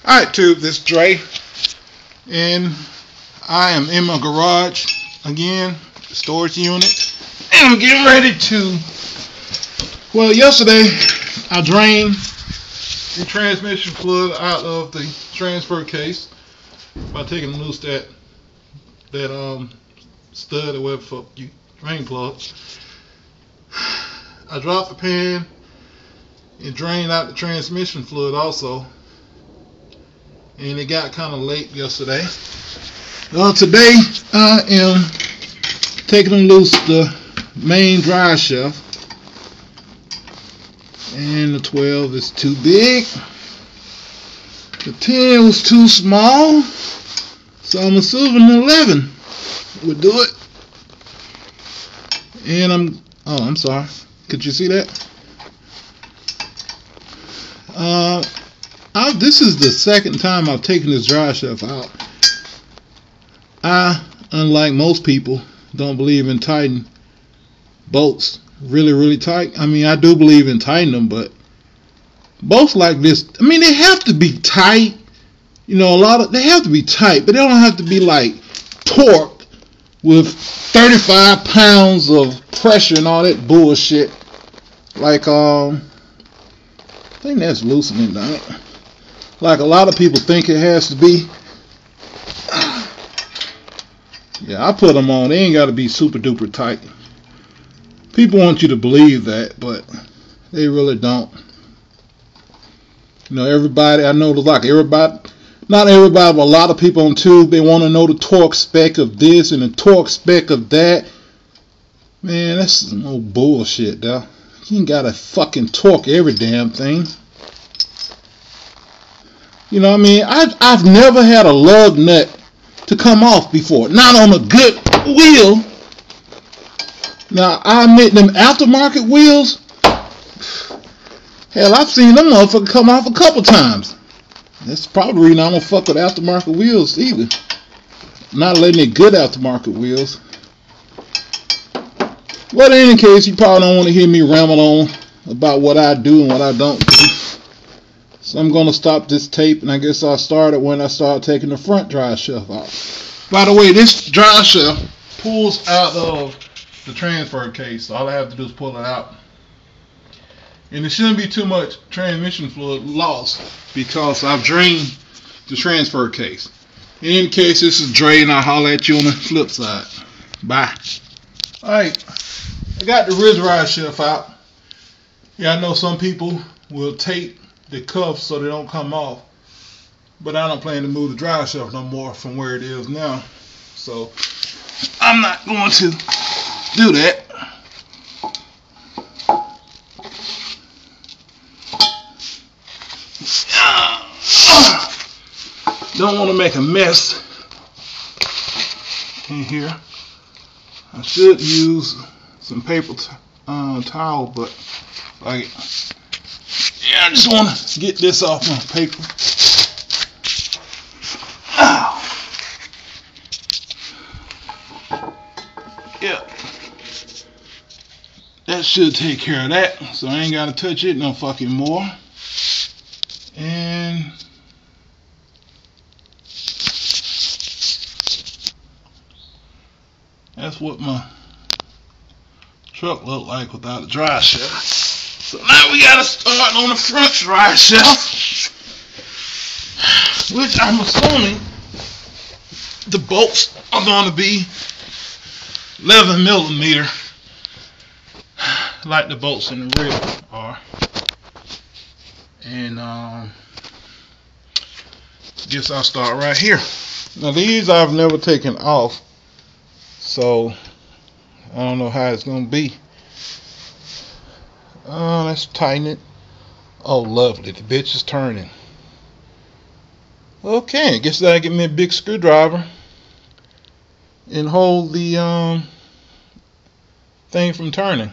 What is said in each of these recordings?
Alright, tube, this is Dre, and I am in my garage again, storage unit, and I'm getting ready to, well, yesterday I drained the transmission fluid out of the transfer case by taking loose that stud or whatever for you drain plug. I dropped the pan and drained out the transmission fluid also, and it got kind of late yesterday. Today I am taking loose the main drive shaft, and the 12 is too big, the 10 was too small, so I'm assuming the 11 would do it. And I'm sorry, could you see that? This is the second time I've taken this drive shaft out. I, unlike most people, don't believe in tightening bolts really tight. I mean, I do believe in tightening them, but bolts like this, I mean, they have to be tight. You know, they have to be tight, but they don't have to be like torqued with 35 pounds of pressure and all that bullshit. Like, I think that's loosening, don't it? Like a lot of people think it has to be. Yeah, I put them on. They ain't got to be super duper tight. People want you to believe that, but they really don't. You know, everybody, I know, like everybody, not everybody, but a lot of people on tube, they want to know the torque spec of this and the torque spec of that. Man, that's some old bullshit, though. You ain't got to fucking torque every damn thing. You know what I mean? I've never had a lug nut to come off before. Not on a good wheel. Now, I admit them aftermarket wheels, hell, I've seen them motherfuckers come off a couple times. That's probably the reason I don't fuck with aftermarket wheels either. Not letting it good aftermarket wheels. But in any case, you probably don't want to hear me ramble on about what I do and what I don't do. So I'm going to stop this tape, and I guess I'll start it when I start taking the front drive shaft out. By the way, this drive shaft pulls out of the transfer case. So all I have to do is pull it out. And there shouldn't be too much transmission fluid lost because I've drained the transfer case. In any case, this is Dre, and I'll holler at you on the flip side. Bye. Alright, I got the rear drive shaft out. Yeah, I know some people will tape the cuffs so they don't come off, but I don't plan to move the drive shaft no more from where it is now, so I'm not going to do that. Don't want to make a mess in here. I should use some paper towel, but like, yeah, I just want to get this off my paper. Ow. Yeah, that should take care of that, so I ain't got to touch it no fucking more. And that's what my truck looked like without a drive shaft. So now we gotta start on the front drive shaft, which I'm assuming the bolts are going to be 11 millimeter, like the bolts in the rear are. And guess I'll start right here. Now these I've never taken off, so I don't know how it's gonna be. Let's tighten it. Oh, lovely, the bitch is turning. Okay, I guess that'll give me a big screwdriver and hold the thing from turning.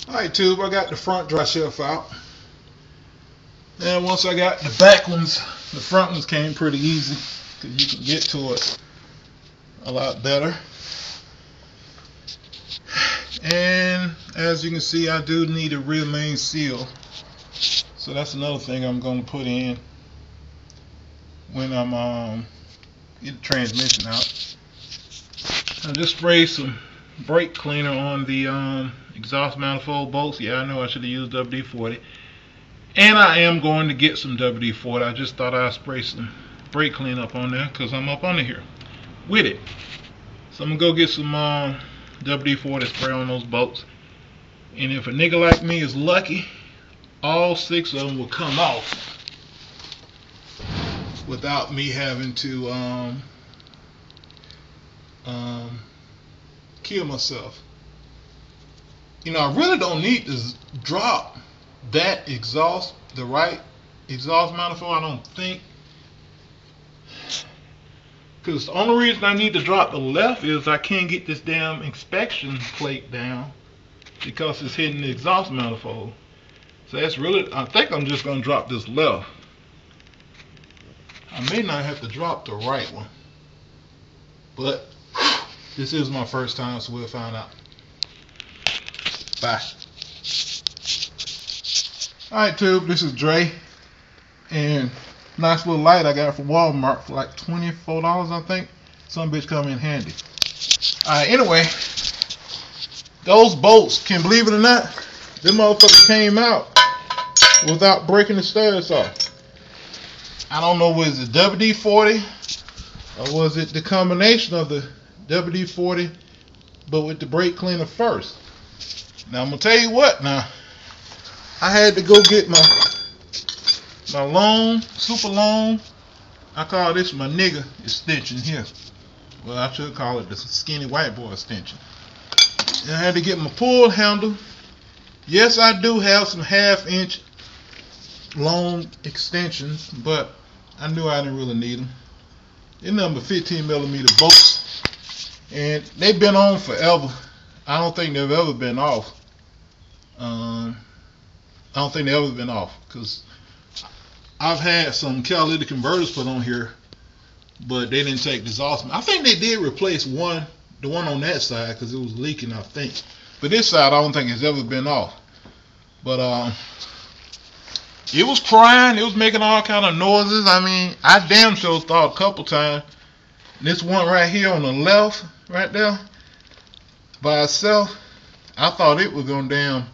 Alright, tube, I got the front drive shaft out. And once I got the back ones, the front ones came pretty easy because you can get to it a lot better. And as you can see, I do need a rear main seal. So that's another thing I'm going to put in when I'm get the transmission out. I just sprayed some brake cleaner on the exhaust manifold bolts. Yeah, I know I should have used WD-40. And I am going to get some WD-40. I just thought I'd spray some brake cleaner up on there because I'm up under here with it. So I'm going to go get some WD-40 spray on those bolts. And if a nigga like me is lucky, all 6 of them will come off without me having to kill myself. You know, I really don't need to drop that exhaust, the right exhaust manifold, I don't think. Because the only reason I need to drop the left is I can't get this damn inspection plate down because it's hitting the exhaust manifold. So that's really, I think I'm just going to drop this left. I may not have to drop the right one. But this is my first time, so we'll find out. Bye. Alright, tube, this is Dre. And nice little light I got from Walmart for like $24, I think. Some bitch come in handy. Alright, anyway, those bolts, can believe it or not, them motherfuckers came out without breaking the stairs off. I don't know, was it WD-40 or was it the combination of the WD-40 but with the brake cleaner first. Now I'm gonna tell you what, now I had to go get my long, super long, I call this my nigga extension here. Well, I should call it the skinny white boy extension. And I had to get my pull handle. Yes, I do have some 1/2 inch long extensions, but I knew I didn't really need them. They're number 15mm bolts, and they've been on forever. I don't think they've ever been off. I don't think they've ever been off, because I've had some catalytic converters put on here, but they didn't take the exhaust. I think they did replace the one on that side, because it was leaking, I think. But this side, I don't think it's ever been off. But it was crying. It was making all kind of noises. I mean, I damn sure thought a couple times. This one right here on the left, right there, by itself, I thought it was gonna damn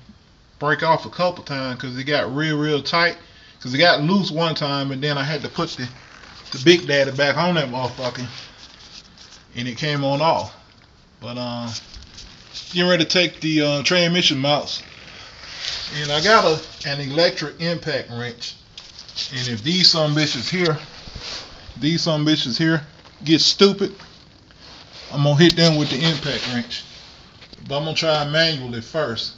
break off a couple times because it got real tight. Because it got loose one time, and then I had to put the Big Daddy back on that motherfucker, and it came on off. But getting ready to take the transmission mounts, and I got an electric impact wrench. And if these some bitches here get stupid, I'm gonna hit them with the impact wrench. But I'm gonna try manually first.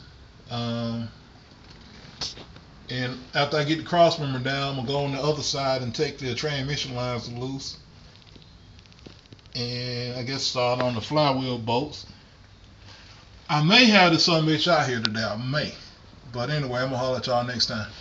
And after I get the cross member down, I'm gonna go on the other side and take the transmission lines loose. And I guess start on the flywheel bolts. I may have this son bitch out here today. I may. But anyway, I'm gonna holler at y'all next time.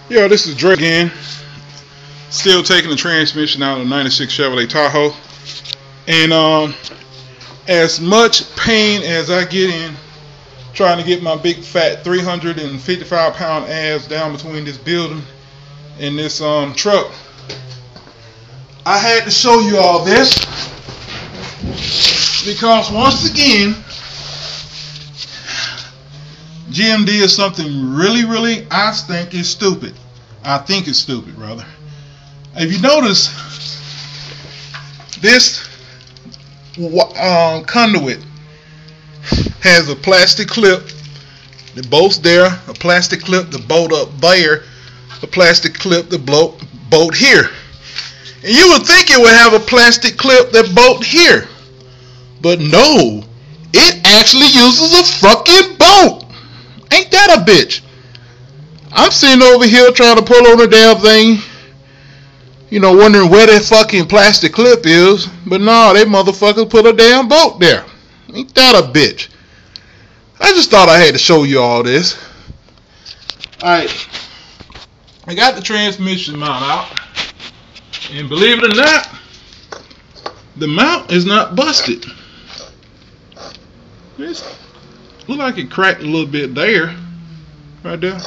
Yo, this is Dre again. Still taking the transmission out of the 96 Chevrolet Tahoe. And as much pain as I get in trying to get my big fat 355-pound ass down between this building and this truck, I had to show you all this because once again GM did something really, I think is stupid. I think it's stupid, brother. If you notice, this conduit has a plastic clip. The bolt's there, a plastic clip, the bolt up there, a plastic clip, the bolt here. And you would think it would have a plastic clip that bolt here. But no, it actually uses a fucking bolt. Ain't that a bitch? I'm sitting over here trying to pull on the damn thing, you know, wondering where that fucking plastic clip is. But no, they motherfuckers put a damn bolt there. Ain't that a bitch? I just thought I had to show you all this. Alright, I got the transmission mount out, and believe it or not, the mount is not busted. It look like it cracked a little bit there, right there,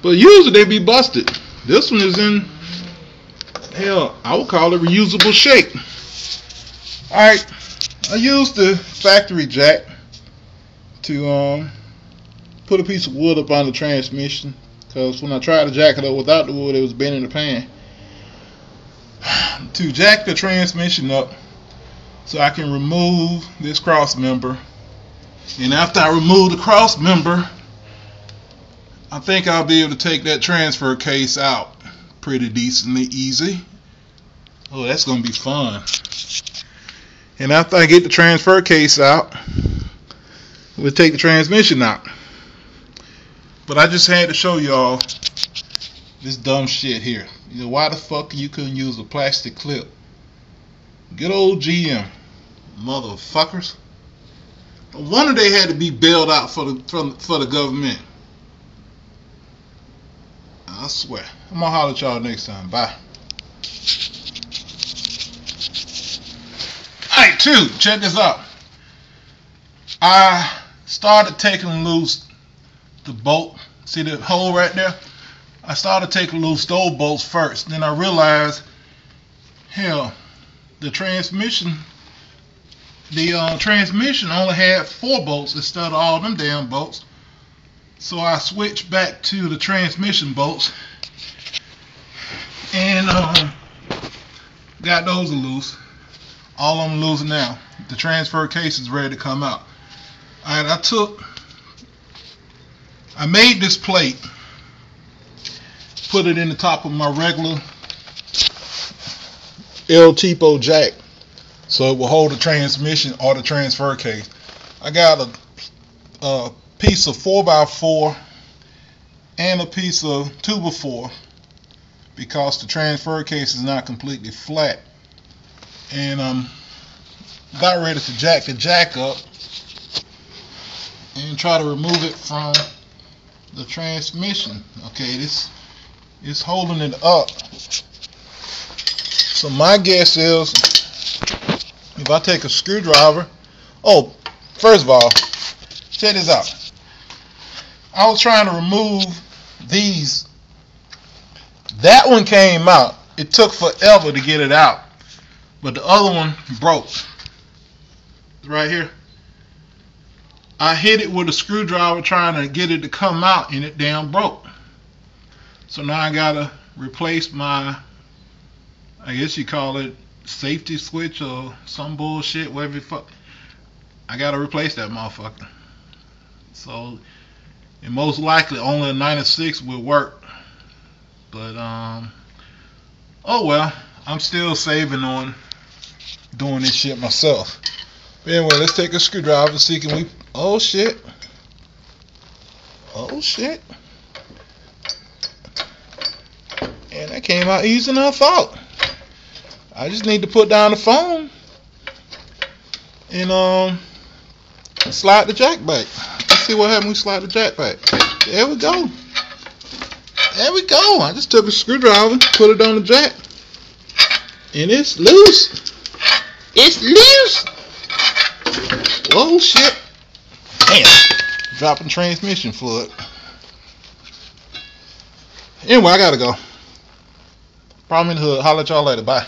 but usually they be busted. This one is in, hell, I would call it reusable shape. Alright, I used the factory jack to put a piece of wood up on the transmission, because when I tried to jack it up without the wood, it was bending the pan. To jack the transmission up so I can remove this cross member, and after I remove the cross member, I think I'll be able to take that transfer case out pretty decently easy. Oh, that's gonna be fun. And after I get the transfer case out, we'll take the transmission out. But I just had to show y'all this dumb shit here. You know, why the fuck you couldn't use a plastic clip? Good old GM, motherfuckers. No wonder they had to be bailed out for the government. I swear. I'm gonna holler at y'all next time. Bye. Alright, two, check this out. I started taking loose the bolt. See the hole right there? I started taking loose those bolts first. Then I realized, hell, the transmission only had 4 bolts instead of all them damn bolts. So I switched back to the transmission bolts and got those loose. All of them loose now. The transfer case is ready to come out. Alright, I made this plate, put it in the top of my regular El Tipo jack so it will hold the transmission or the transfer case. I got a piece of 4x4 and a piece of 2x4 because the transfer case is not completely flat, and got ready to jack the jack up and try to remove it from the transmission. Okay, this is holding it up. So my guess is if I take a screwdriver, oh, first of all, check this out. I was trying to remove these. That one came out. It took forever to get it out, but the other one broke. Right here. I hit it with a screwdriver trying to get it to come out, and it damn broke. So now I gotta replace my, I guess you call it safety switch or some bullshit, whatever the fuck. I gotta replace that motherfucker. So, and most likely only a 96 will work. But oh well, I'm still saving on doing this shit myself. But anyway, let's take a screwdriver and see can we. Oh shit. Oh shit. And that came out easier than I thought. I just need to put down the phone and slide the jack back. Let's see what happens when we slide the jack back. There we go. There we go. I just took a screwdriver, put it on the jack, and it's loose. It's loose. Whoa, shit. Damn. Dropping transmission fluid. Anyway, I gotta go. Problem in the hood. Holler at y'all later. Bye.